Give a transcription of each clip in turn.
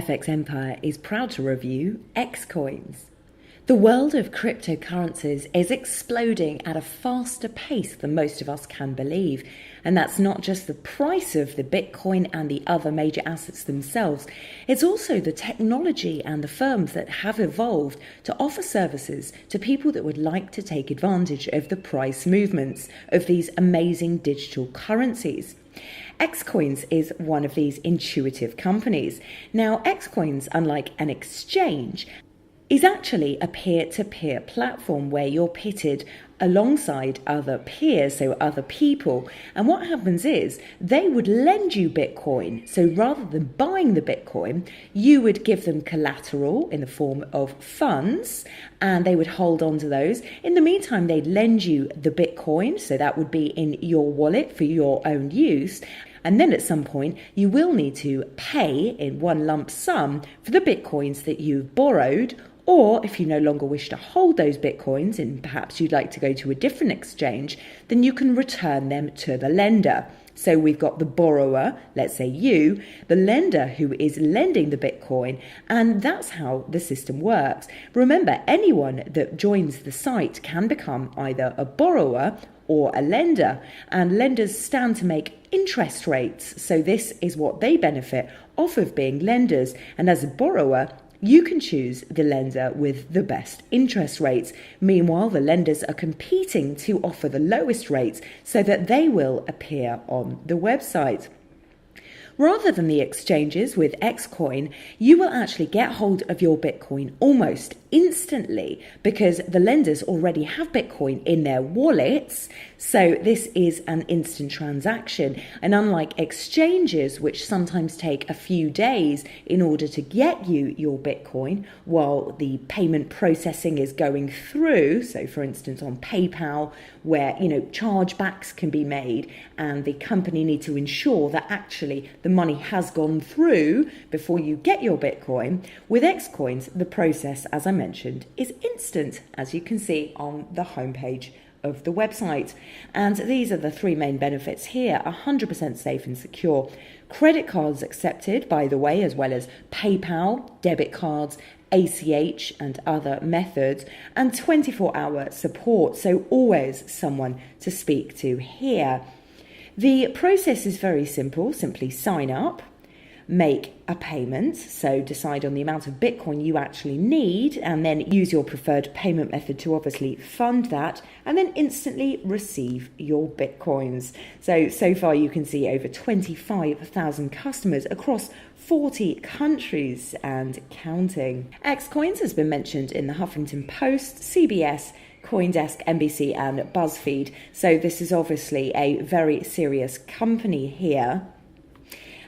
FXEmpire is proud to review XCoins. The world of cryptocurrencies is exploding at a faster pace than most of us can believe. And that's not just the price of the Bitcoin and the other major assets themselves. It's also the technology and the firms that have evolved to offer services to people that would like to take advantage of the price movements of these amazing digital currencies. XCoins is one of these intuitive companies. Now, XCoins, unlike an exchange, is actually a peer-to-peer platform where you're pitted alongside other peers, so other people. And what happens is they would lend you Bitcoin. So rather than buying the Bitcoin, you would give them collateral in the form of funds, and they would hold on to those. In the meantime, they'd lend you the Bitcoin, so that would be in your wallet for your own use. And then at some point, you will need to pay in one lump sum for the Bitcoins that you've borrowed. Or if you no longer wish to hold those Bitcoins and perhaps you'd like to go to a different exchange, then you can return them to the lender. So we've got the borrower, let's say you, the lender who is lending the Bitcoin, and that's how the system works. Remember, anyone that joins the site can become either a borrower or a lender, and lenders stand to make interest rates. So this is what they benefit off of being lenders. And as a borrower, you can choose the lender with the best interest rates. Meanwhile, the lenders are competing to offer the lowest rates so that they will appear on the website. Rather than the exchanges with XCoin, you will actually get hold of your Bitcoin almost instantly because the lenders already have Bitcoin in their wallets. So this is an instant transaction. And unlike exchanges, which sometimes take a few days in order to get you your Bitcoin while the payment processing is going through, so for instance on PayPal, where chargebacks can be made and the company need to ensure that actually the money has gone through before you get your Bitcoin. With XCoins, the process, as I mentioned, is instant, as you can see on the homepage of the website. And these are the three main benefits here: 100% safe and secure. Credit cards accepted, by the way, as well as PayPal, debit cards, ACH and other methods, and 24-hour support, so always someone to speak to here. The process is very simple. Simply sign up, make a payment, so decide on the amount of Bitcoin you actually need, and then use your preferred payment method to obviously fund that, and then instantly receive your Bitcoins. So far you can see over 25,000 customers across 40 countries and counting. XCoins has been mentioned in the Huffington Post, CBS, CoinDesk, NBC and BuzzFeed. So this is obviously a very serious company here.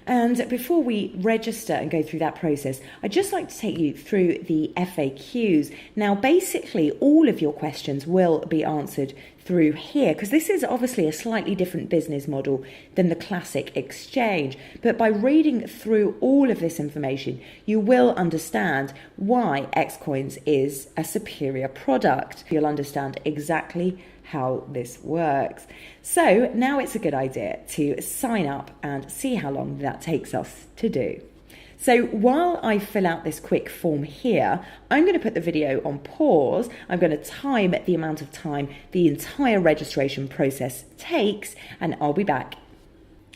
And before we register and go through that process, I'd just like to take you through the FAQs. Now, basically, all of your questions will be answered through here, because this is obviously a slightly different business model than the classic exchange. But by reading through all of this information, you will understand why XCoins is a superior product. You'll understand exactly how this works. So now it's a good idea to sign up and see how long that takes us to do. So while I fill out this quick form here, I'm going to put the video on pause. I'm going to time the amount of time the entire registration process takes, and I'll be back.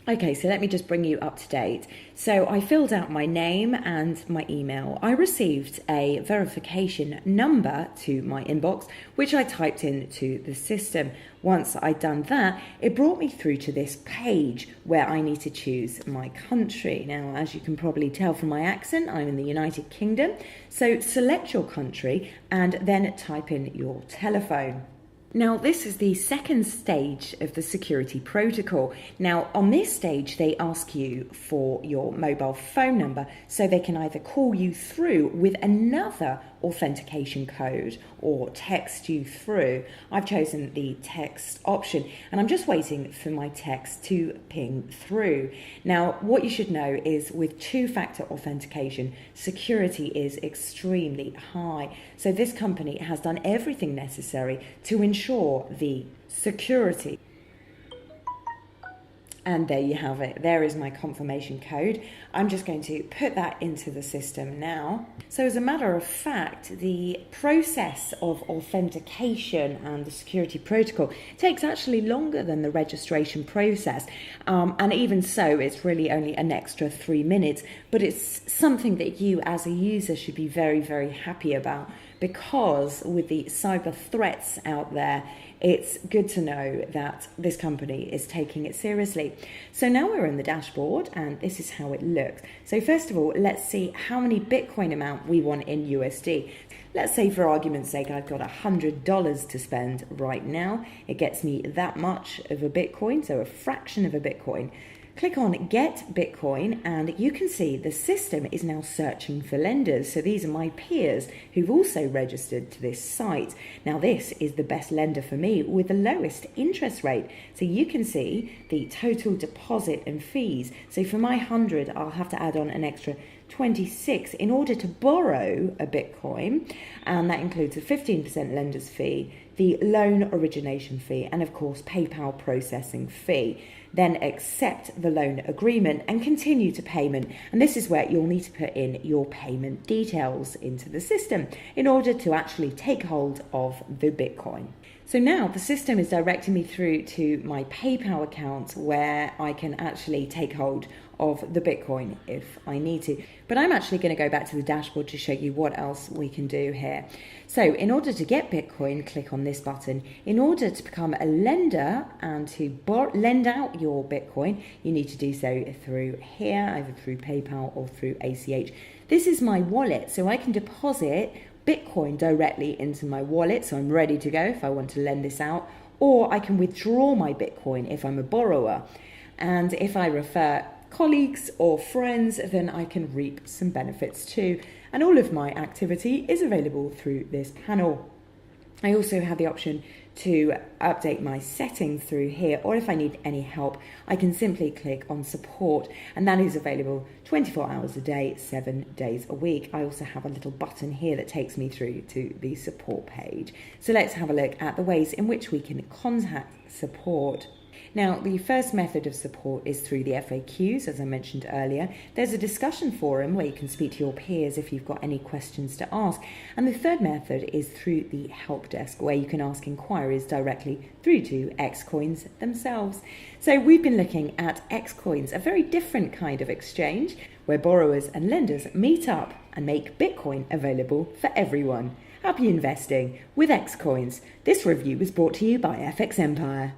Okay, so let me just bring you up to date. So I filled out my name and my email. I received a verification number to my inbox, which I typed into the system. Once I'd done that, it brought me through to this page where I need to choose my country. Now, as you can probably tell from my accent, I'm in the United Kingdom. So select your country and then type in your telephone. Now, this is the second stage of the security protocol. Now, on this stage, they ask you for your mobile phone number so they can either call you through with another authentication code or text you through. I've chosen the text option and I'm just waiting for my text to ping through. Now, what you should know is with two-factor authentication, security is extremely high. So this company has done everything necessary to ensure the security. And there you have it. There is my confirmation code. I'm just going to put that into the system now. So as a matter of fact, the process of authentication and the security protocol takes actually longer than the registration process. And even so, it's really only an extra 3 minutes. But it's something that you as a user should be very, very happy about, because with the cyber threats out there, it's good to know that this company is taking it seriously. So now we're in the dashboard and this is how it looks. So first of all, let's see how many Bitcoin amount we want in USD. Let's say for argument's sake, I've got $100 to spend right now. It gets me that much of a Bitcoin, so a fraction of a Bitcoin. Click on Get Bitcoin and you can see the system is now searching for lenders. So these are my peers who've also registered to this site. Now this is the best lender for me with the lowest interest rate. So you can see the total deposit and fees. So for my 100, I'll have to add on an extra 26 in order to borrow a Bitcoin, and that includes a 15% lender's fee, the loan origination fee, and of course PayPal processing fee. Then accept the loan agreement and continue to payment. And this is where you'll need to put in your payment details into the system in order to actually take hold of the Bitcoin. So now the system is directing me through to my PayPal account where I can actually take hold of the Bitcoin if I need to. But I'm actually going to go back to the dashboard to show you what else we can do here. So in order to get Bitcoin, click on this button. In order to become a lender and to lend out your Bitcoin, you need to do so through here, either through PayPal or through ACH. This is my wallet, so I can deposit Bitcoin directly into my wallet, so I'm ready to go if I want to lend this out, or I can withdraw my Bitcoin if I'm a borrower. And if I refer colleagues or friends, then I can reap some benefits too. And all of my activity is available through this panel. I also have the option to update my settings through here, or if I need any help, I can simply click on support, and that is available 24 hours a day, 7 days a week. I also have a little button here that takes me through to the support page. So let's have a look at the ways in which we can contact support. Now, the first method of support is through the FAQs, as I mentioned earlier. There's a discussion forum where you can speak to your peers if you've got any questions to ask. And the third method is through the help desk, where you can ask inquiries directly through to XCoins themselves. So we've been looking at XCoins, a very different kind of exchange where borrowers and lenders meet up and make Bitcoin available for everyone. Happy investing with XCoins. This review was brought to you by FXEmpire.